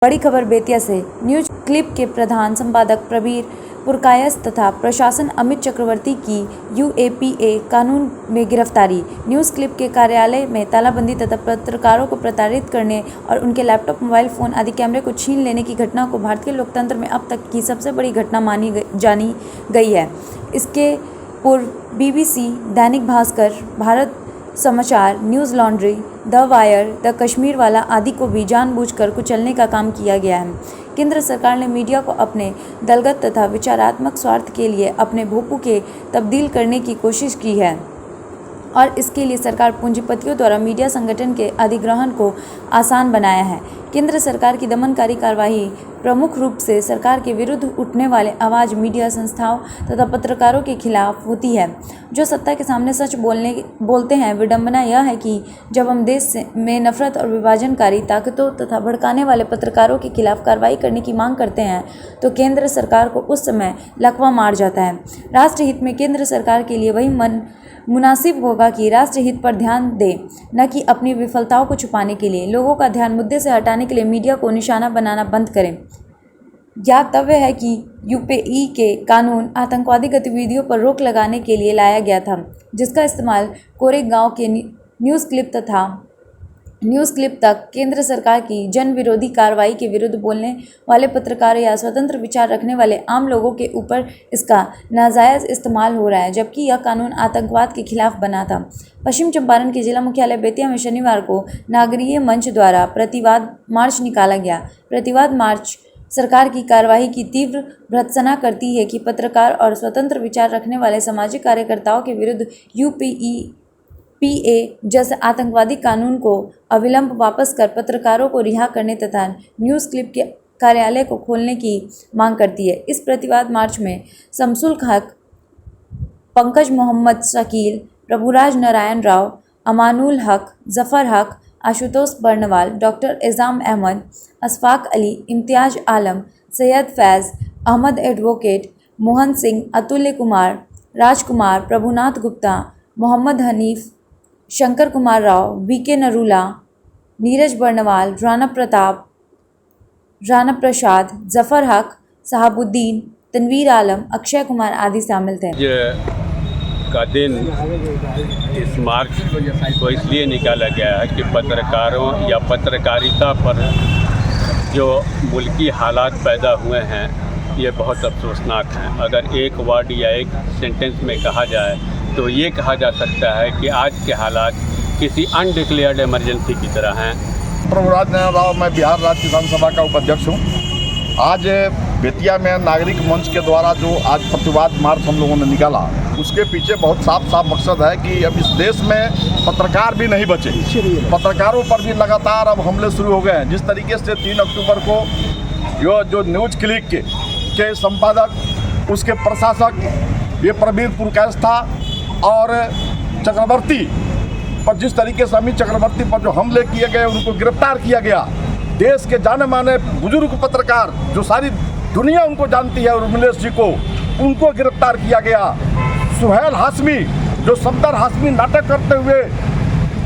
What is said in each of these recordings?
बड़ी खबर बेतिया से। न्यूज क्लिप के प्रधान संपादक प्रवीर पुरकायस्थ तथा प्रशासन अमित चक्रवर्ती की यूएपीए कानून में गिरफ्तारी। न्यूज क्लिप के कार्यालय में तालाबंदी तथा पत्रकारों को प्रताड़ित करने और उनके लैपटॉप, मोबाइल फोन आदि कैमरे को छीन लेने की घटना को भारतीय लोकतंत्र में अब तक की सबसे बड़ी घटना जानी गई है। इसके पूर्व बीबीसी, दैनिक भास्कर, भारत समाचार, news laundry, the wire, the Kashmir वाला आदि को भी जानबूझकर कुचलने का काम किया गया है। केंद्र सरकार ने मीडिया को अपने दलगत तथा विचारात्मक स्वार्थ के लिए अपने भोंपू के तब्दील करने की कोशिश की है और इसके लिए सरकार पूंजीपतियों द्वारा मीडिया संगठन के अधिग्रहण को आसान बनाया है। केंद्र सरकार की दमनकारी कार्रवाई प्रमुख रूप से सरकार के विरुद्ध उठने वाले आवाज़ मीडिया संस्थाओं तथा पत्रकारों के खिलाफ होती है, जो सत्ता के सामने सच बोलते हैं। विडंबना यह है कि जब हम देश में नफरत और विभाजनकारी ताकतों तथा भड़काने वाले पत्रकारों के खिलाफ कार्रवाई करने की मांग करते हैं, तो केंद्र सरकार को उस समय लकवा मार जाता है। राष्ट्रहित में केंद्र सरकार के लिए वही मुनासिब होगा कि राष्ट्रहित पर ध्यान दें, न कि अपनी विफलताओं को छुपाने के लिए। लोगों का ध्यान मुद्दे से हटाने के लिए मीडिया को निशाना बनाना बंद करें। ज्ञातव्य है कि यूपीए के कानून आतंकवादी गतिविधियों पर रोक लगाने के लिए लाया गया था, जिसका इस्तेमाल कोरेगांव के न्यूज़ क्लिप तक केंद्र सरकार की जन विरोधी कार्रवाई के विरुद्ध बोलने वाले पत्रकारों या स्वतंत्र विचार रखने वाले आम लोगों के ऊपर इसका नाजायज़ इस्तेमाल हो रहा है, जबकि यह कानून आतंकवाद के खिलाफ बना था। पश्चिम चंपारण के जिला मुख्यालय बेतिया में शनिवार को नागरिक मंच द्वारा प्रतिवाद मार्च निकाला गया। प्रतिवाद मार्च सरकार की कार्रवाई की तीव्र भर्त्सना करती है कि पत्रकार और स्वतंत्र विचार रखने वाले सामाजिक कार्यकर्ताओं के विरुद्ध यूपीए जैसे आतंकवादी कानून को अविलंब वापस कर पत्रकारों को रिहा करने तथा न्यूज़ क्लिप के कार्यालय को खोलने की मांग करती है। इस प्रतिवाद मार्च में शमसुल हक, पंकज मोहम्मद शकील, प्रभुराज नारायण राव, अमानुल हक, जफर हक, आशुतोष बर्नवाल, डॉक्टर एजाम अहमद, अशफाक अली, इम्तियाज आलम, सैयद फैज़ अहमद, एडवोकेट मोहन सिंह, अतुल्य कुमार, राजकुमार, प्रभुनाथ गुप्ता, मोहम्मद हनीफ, शंकर कुमार राव, वीके नरूला, नीरज बर्नवाल, राणा प्रताप, राणा प्रसाद, जफर हक, साहबुद्दीन, तनवीर आलम, अक्षय कुमार आदि शामिल थे। का दिन इस मार्च को इसलिए निकाला गया है कि पत्रकारों या पत्रकारिता पर जो मुल्की हालात पैदा हुए हैं, ये बहुत अफसोसनाक हैं। अगर एक वर्ड या एक सेंटेंस में कहा जाए तो ये कहा जा सकता है कि आज के हालात किसी अनडिक्लेयर्ड इमरजेंसी की तरह हैं। प्रभुराज नारायण राव, मैं बिहार राज्य किसान सभा का उपाध्यक्ष हूँ। आज बेतिया में नागरिक मंच के द्वारा जो आज प्रतिवाद मार्च हम लोगों ने निकाला, उसके पीछे बहुत साफ मकसद है कि अब इस देश में पत्रकार भी नहीं बचे। पत्रकारों पर भी लगातार अब हमले शुरू हो गए हैं। जिस तरीके से 3 अक्टूबर को जो न्यूज क्लिप के संपादक, उसके प्रशासक ये प्रवीर पुरकायस्थ था और चक्रवर्ती पर जिस तरीके से अमित चक्रवर्ती पर जो हमले किए गए, उनको गिरफ्तार किया गया। देश के जाने माने बुजुर्ग पत्रकार जो सारी दुनिया उनको जानती है, उर्मिलेश जी को, उनको गिरफ्तार किया गया। सुहेल हाशमी, जो सफदर हाशमी नाटक करते हुए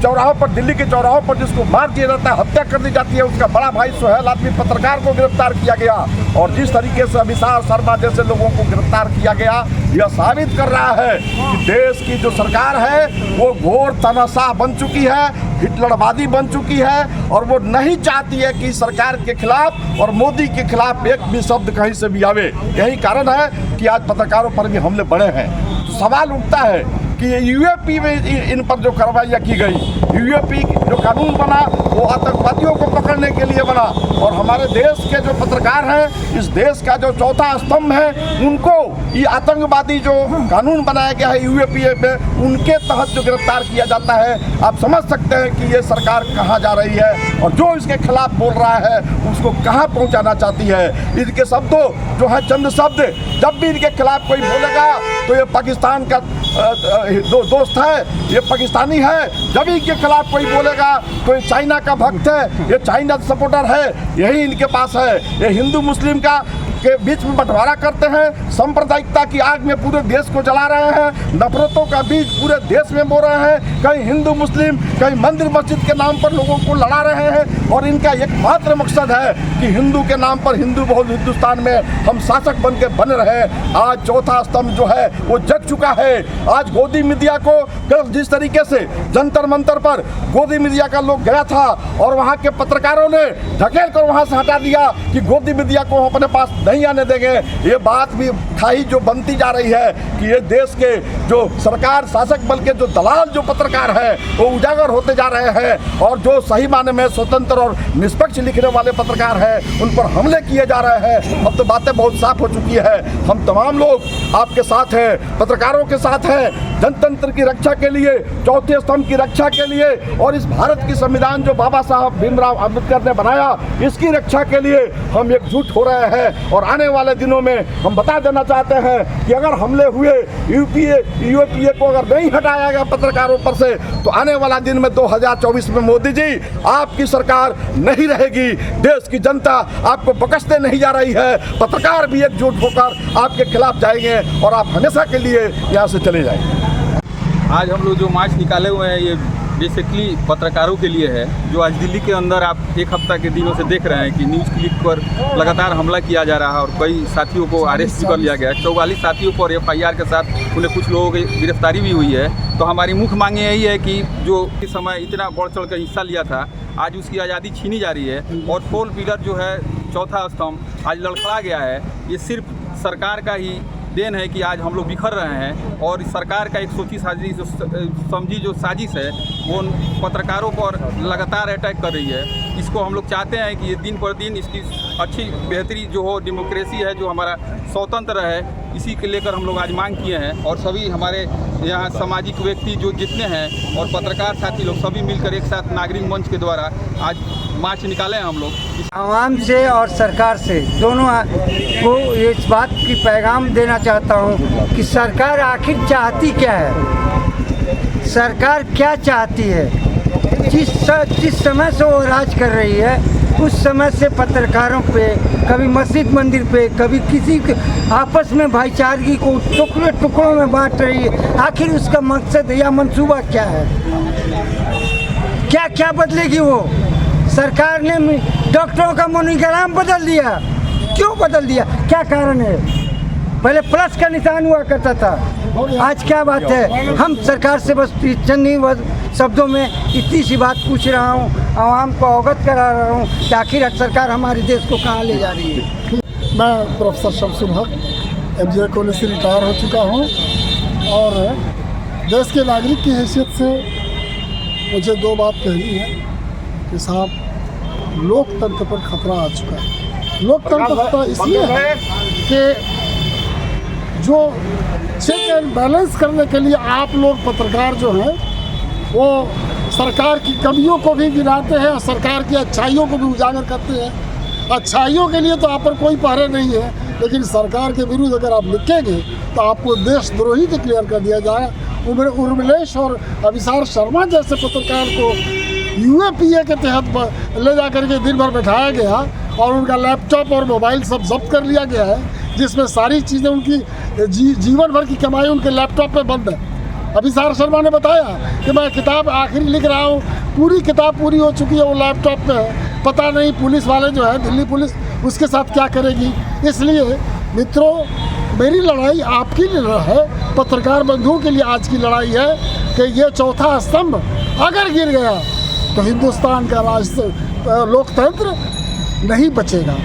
चौराहों पर, दिल्ली के चौराहों पर जिसको मार दिया जाता है, हत्या कर दी जाती है, उसका बड़ा भाई सुहेल आदमी पत्रकार को गिरफ्तार किया गया। और जिस तरीके से अभिसार शर्मा जैसे लोगों को गिरफ्तार किया गया, यह साबित कर रहा है कि देश की जो सरकार है वो घोर तानाशाह बन चुकी है, हिटलरवादी बन चुकी है और वो नहीं चाहती है कि सरकार के खिलाफ और मोदी के खिलाफ एक भी शब्द कहीं से भी आवे। यही कारण है कि आज पत्रकारों पर भी हमले बढ़े हैं। तो सवाल उठता है कि यूएपी में इन पर जो कार्रवाइयाँ की गई, यूएपी जो कानून बना वो आतंकवादियों को पकड़ने के लिए बना, और हमारे देश के जो पत्रकार हैं, इस देश का जो चौथा स्तंभ है, उनको ये आतंकवादी जो कानून बनाया गया है यूएपी में, उनके तहत जो गिरफ्तार किया जाता है। आप समझ सकते हैं कि ये सरकार कहाँ जा रही है और जो इसके खिलाफ बोल रहा है उसको कहाँ पहुँचाना चाहती है। इनके शब्दों जो है चंद शब्द, जब भी इनके खिलाफ कोई बोलेगा तो ये पाकिस्तान का दोस्त है, ये पाकिस्तानी है। जब इनके खिलाफ कोई बोलेगा तो ये चाइना का भक्त है, ये चाइना सपोर्टर है, यही इनके पास है। ये हिंदू मुस्लिम का के बीच में बंटवारा करते हैं, सांप्रदायिकता की आग में पूरे देश को जला रहे हैं, नफरतों का बीज पूरे देश में बो रहे हैं, कहीं हिंदू मुस्लिम, कहीं मंदिर मस्जिद के नाम पर लोगों को लड़ा रहे हैं। और इनका एकमात्र मकसद है कि हिंदू के नाम पर, हिंदू बहुल हिंदुस्तान में हम शासक बन के बन रहे। आज चौथा स्तंभ जो है वो जग चुका है। आज गोदी मीडिया को जिस तरीके से जंतर मंतर पर गोदी मीडिया का लोग गया था और वहाँ के पत्रकारों ने धकेल कर वहाँ से हटा दिया कि गोदी मीडिया को हम अपने पास नहीं आने देंगे, ये बात भी खाई जो बनती जा रही है कि ये देश के जो सरकार शासक बल के जो दलाल जो पत्रकार हैं वो उजागर होते जा रहे हैं और जो सही माने में स्वतंत्र और निष्पक्ष लिखने वाले पत्रकार हैं उन पर हमले किए जा रहे हैं। अब तो बातें बहुत साफ हो चुकी है। हम तमाम लोग आपके साथ हैं, पत्रकारों के साथ हैं, जनतंत्र की रक्षा के लिए, चौथे स्तंभ की रक्षा के लिए और इस भारत की संविधान जो बाबा साहब भीमराव अम्बेडकर ने बनाया इसकी रक्षा के लिए हम एकजुट हो रहे हैं। और आने वाले दिनों में हम बता देना चाहते हैं कि अगर हमले हुए यूएपीए को अगर नहीं हटाया गया पत्रकारों पर से तो आने वाला दिन में 2024 में मोदी जी आपकी सरकार नहीं रहेगी। देश की जनता आपको बख्शते नहीं जा रही है, पत्रकार भी एकजुट होकर आपके खिलाफ जाएंगे और आप हमेशा के लिए यहाँ से चले जाएंगे। आज हम लोग जो मार्च निकाले हुए हैं ये बेसिकली पत्रकारों के लिए है। जो आज दिल्ली के अंदर आप एक हफ्ता के दिनों से देख रहे हैं कि न्यूज़ क्लिप पर लगातार हमला किया जा रहा है और कई साथियों को अरेस्ट भी कर लिया गया है। 44 साथियों पर एफआईआर के साथ उन्हें कुछ लोगों की गिरफ्तारी भी हुई है। तो हमारी मुख्य मांग यही है कि जो इस समय इतना बढ़ चढ़ कर हिस्सा लिया था आज उसकी आज़ादी छीनी जा रही है और पोल पिलर जो है चौथा स्तंभ आज लड़खड़ा गया है। ये सिर्फ सरकार का ही देन है कि आज हम लोग बिखर रहे हैं और इस सरकार का एक सोची समझी जो साजिश है वो पत्रकारों पर लगातार अटैक कर रही है। इसको हम लोग चाहते हैं कि ये दिन पर दिन इसकी अच्छी बेहतरी जो हो, डेमोक्रेसी है जो हमारा स्वतंत्र है, इसी के लेकर हम लोग आज मांग किए हैं। और सभी हमारे यहाँ सामाजिक व्यक्ति जो जितने हैं और पत्रकार साथी लोग सभी मिलकर एक साथ नागरिक मंच के द्वारा आज मार्च निकाले हैं हम लोग। आवाम से और सरकार से दोनों को इस बात की पैगाम देना चाहता हूँ कि सरकार आखिर चाहती क्या है, सरकार क्या चाहती है। जिस समय से वो राज कर रही है उस समय से पत्रकारों पे, कभी मस्जिद मंदिर पे, कभी किसी के आपस में भाईचारगी को टुकड़े टुकड़ों में बांट रही है। आखिर उसका मकसद या मंसूबा क्या है, क्या क्या बदलेगी वो। सरकार ने डॉक्टरों का मोनिग्राम बदल दिया, क्यों बदल दिया, क्या कारण है। पहले प्लस का निशान हुआ करता था, आज क्या बात है। हम सरकार से बस चंद शब्दों में इतनी सी बात पूछ रहा हूँ, आवाम को अवगत करा रहा हूँ कि आखिर सरकार हमारे देश को कहाँ ले जा रही है। मैं प्रोफेसर शमसुल हक एमजीए कॉलेज से रिटायर हो चुका हूँ और देश के नागरिक की हैसियत से मुझे दो बात कहनी है कि साहब लोकतंत्र पर खतरा आ चुका है। लोकतंत्र खतरा इसलिए है कि जो चेक एंड बैलेंस करने के लिए आप लोग पत्रकार जो हैं वो सरकार की कमियों को भी गिनाते हैं और सरकार की अच्छाइयों को भी उजागर करते हैं। अच्छाइयों के लिए तो आप पर कोई पहरे नहीं है, लेकिन सरकार के विरुद्ध अगर आप लिखेंगे तो आपको देशद्रोही डिक्लेयर कर दिया जाए। उर्मिलेश और अभिसार शर्मा जैसे पत्रकार को यूएपीए के तहत ले जा कर के दिन भर बैठाया गया और उनका लैपटॉप और मोबाइल सब जब्त कर लिया गया है, जिसमें सारी चीज़ें उनकी जीवन भर की कमाई उनके लैपटॉप पे बंद है। अभिसार शर्मा ने बताया कि मैं किताब आखिरी लिख रहा हूँ, पूरी किताब पूरी हो चुकी है, वो लैपटॉप पे है, पता नहीं पुलिस वाले जो है दिल्ली पुलिस उसके साथ क्या करेगी। इसलिए मित्रों, मेरी लड़ाई आपकी लिए है, पत्रकार बंधुओं के लिए आज की लड़ाई है कि ये चौथा स्तंभ अगर गिर गया तो हिंदुस्तान का लोकतंत्र नहीं बचेगा।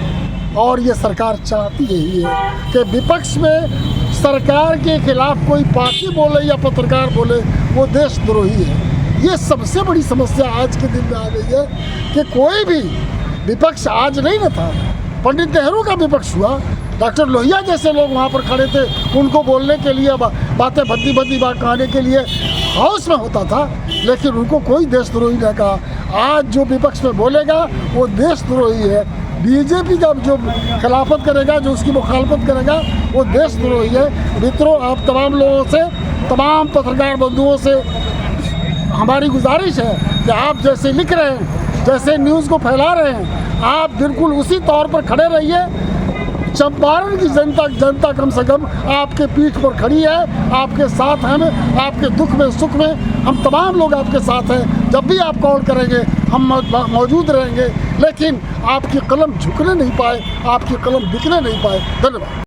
और ये सरकार चाहती यही है कि विपक्ष में सरकार के खिलाफ कोई पार्टी बोले या पत्रकार बोले वो देशद्रोही है। ये सबसे बड़ी समस्या आज के दिन में आ गई है कि कोई भी विपक्ष आज नहीं न था। पंडित नेहरू का विपक्ष हुआ, डॉक्टर लोहिया जैसे लोग वहाँ पर खड़े थे, उनको बोलने के लिए बातें भद्दी बात कहने के लिए हाउस में होता था, लेकिन उनको कोई देशद्रोही नहीं कहा। आज जो विपक्ष में बोलेगा वो देशद्रोही है। बीजेपी जब जो खिलाफत करेगा, जो उसकी मुखालफत करेगा, वो देशद्रोही है। मित्रों, आप तमाम लोगों से, तमाम पत्रकार बंधुओं से हमारी गुजारिश है कि आप जैसे लिख रहे हैं, जैसे न्यूज़ को फैला रहे हैं, आप बिल्कुल उसी तौर पर खड़े रहिए। चंपारण की जनता कम से कम आपके पीठ पर खड़ी है, आपके साथ हैं, आपके दुख में सुख में हम तमाम लोग आपके साथ हैं। जब भी आप कॉल करेंगे हम मौजूद रहेंगे, लेकिन आपकी कलम झुकने नहीं पाए, आपकी कलम बिकने नहीं पाए। धन्यवाद।